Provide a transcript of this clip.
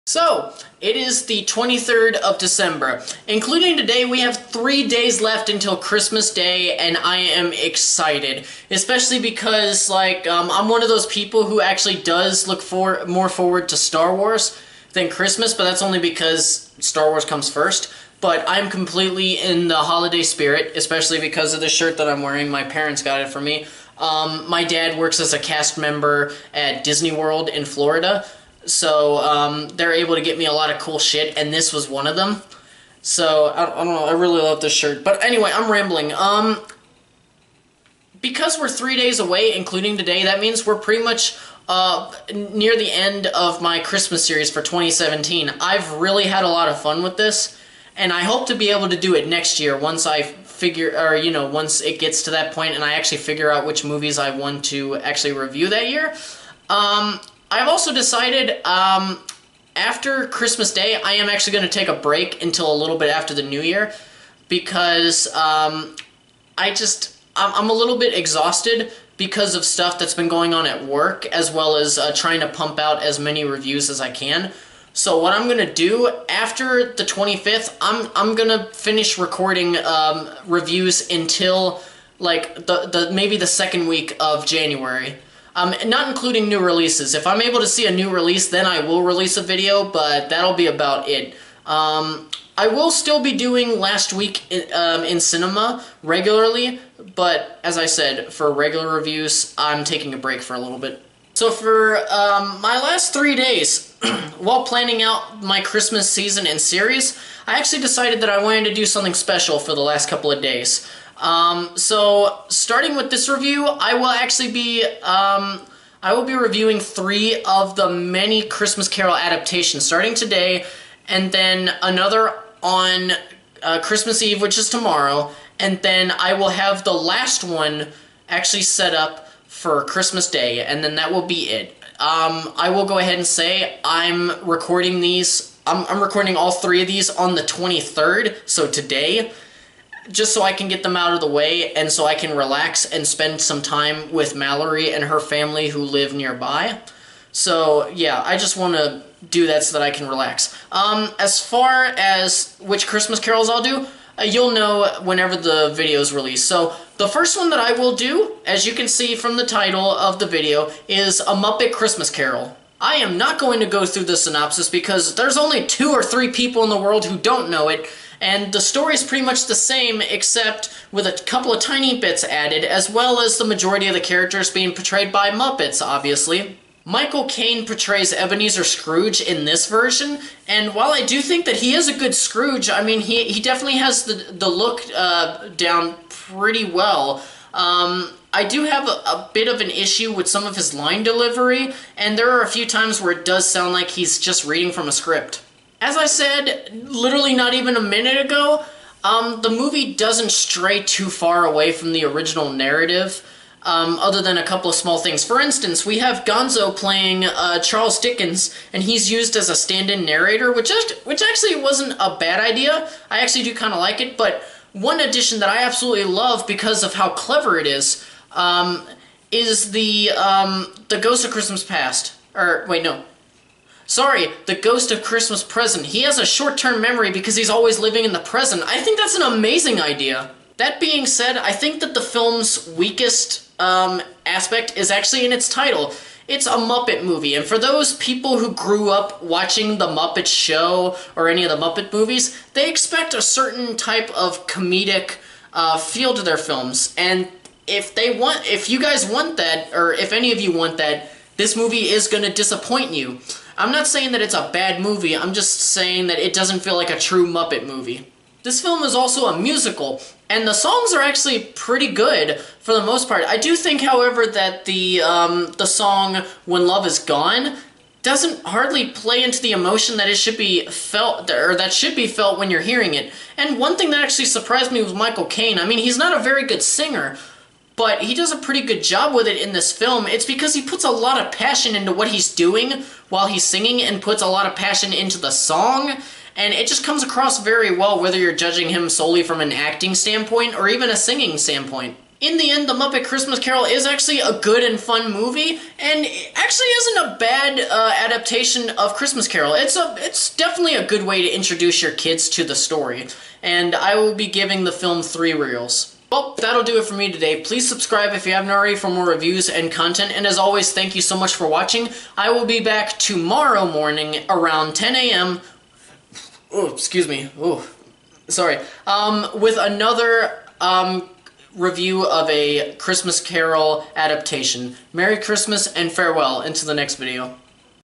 So, it is the 23rd of December. Including today, we have 3 days left until Christmas Day, and I am excited. Especially because, I'm one of those people who actually does look more forward to Star Wars than Christmas, but that's only because Star Wars comes first. But I'm completely in the holiday spirit, especially because of the shirt that I'm wearing. My parents got it for me. My dad works as a cast member at Disney World in Florida. So, they're able to get me a lot of cool shit, and this was one of them. So, I don't know, I really love this shirt. But anyway, I'm rambling. Because we're 3 days away, including today, that means we're pretty much, near the end of my Christmas series for 2017. I've really had a lot of fun with this, and I hope to be able to do it next year once I once it gets to that point and I actually figure out which movies I want to actually review that year. I've also decided, after Christmas Day, I am actually going to take a break until a little bit after the New Year, because, I'm a little bit exhausted because of stuff that's been going on at work, as well as, trying to pump out as many reviews as I can. So what I'm going to do, after the 25th, I'm going to finish recording, reviews until, maybe the second week of January. Not including new releases. If I'm able to see a new release, then I will release a video, but that'll be about it. I will still be doing Last Week in Cinema regularly, but as I said, for regular reviews, I'm taking a break for a little bit. So for my last 3 days, while planning out my Christmas season and series, I actually decided that I wanted to do something special for the last couple of days. So, starting with this review, I will be reviewing 3 of the many Christmas Carol adaptations starting today, and then another on Christmas Eve, which is tomorrow, and then I will have the last one actually set up for Christmas Day, and then that will be it. I will go ahead and say I'm recording these, I'm recording all 3 of these on the 23rd, so today, just so I can get them out of the way and so I can relax and spend some time with Mallory and her family who live nearby. So, yeah, I just want to do that so that I can relax. As far as which Christmas carols I'll do, you'll know whenever the video is released. So, the first one that I will do, as you can see from the title of the video, is A Muppet Christmas Carol. I am not going to go through the synopsis because there's only 2 or 3 people in the world who don't know it, and the story is pretty much the same, except with a couple of tiny bits added, as well as the majority of the characters being portrayed by Muppets, obviously. Michael Caine portrays Ebenezer Scrooge in this version, and while I do think that he is a good Scrooge, I mean, he definitely has the look down pretty well. I do have a bit of an issue with some of his line delivery, and there are a few times where it does sound like he's just reading from a script. As I said, literally not even a minute ago, the movie doesn't stray too far away from the original narrative, other than a couple of small things. For instance, we have Gonzo playing Charles Dickens, and he's used as a stand-in narrator, which actually wasn't a bad idea. I actually do kind of like it, but one addition that I absolutely love because of how clever it is the Ghost of Christmas Past. Or, wait, no. Sorry, the Ghost of Christmas Present. He has a short-term memory because he's always living in the present. I think that's an amazing idea. That being said, I think that the film's weakest aspect is actually in its title. It's a Muppet movie, and for those people who grew up watching The Muppet Show or any of the Muppet movies, they expect a certain type of comedic feel to their films, and if you guys want that, or if any of you want that, this movie is going to disappoint you. I'm not saying that it's a bad movie, I'm just saying that it doesn't feel like a true Muppet movie. This film is also a musical, and the songs are actually pretty good for the most part. I do think, however, that the song When Love Is Gone doesn't hardly play into the emotion that it should be felt, or that should be felt when you're hearing it. And one thing that actually surprised me was Michael Caine. I mean, he's not a very good singer, but he does a pretty good job with it in this film. It's because he puts a lot of passion into what he's doing while he's singing and puts a lot of passion into the song, and it just comes across very well whether you're judging him solely from an acting standpoint or even a singing standpoint. in the end, The Muppet Christmas Carol is actually a good and fun movie, and it actually isn't a bad adaptation of Christmas Carol. It's definitely a good way to introduce your kids to the story, and I will be giving the film 3 reels. Well, that'll do it for me today. Please subscribe if you haven't already for more reviews and content, and as always, thank you so much for watching. I will be back tomorrow morning around 10 a.m. Oh, excuse me. Oh, sorry. With another review of a Christmas Carol adaptation. Merry Christmas and farewell. Into the next video.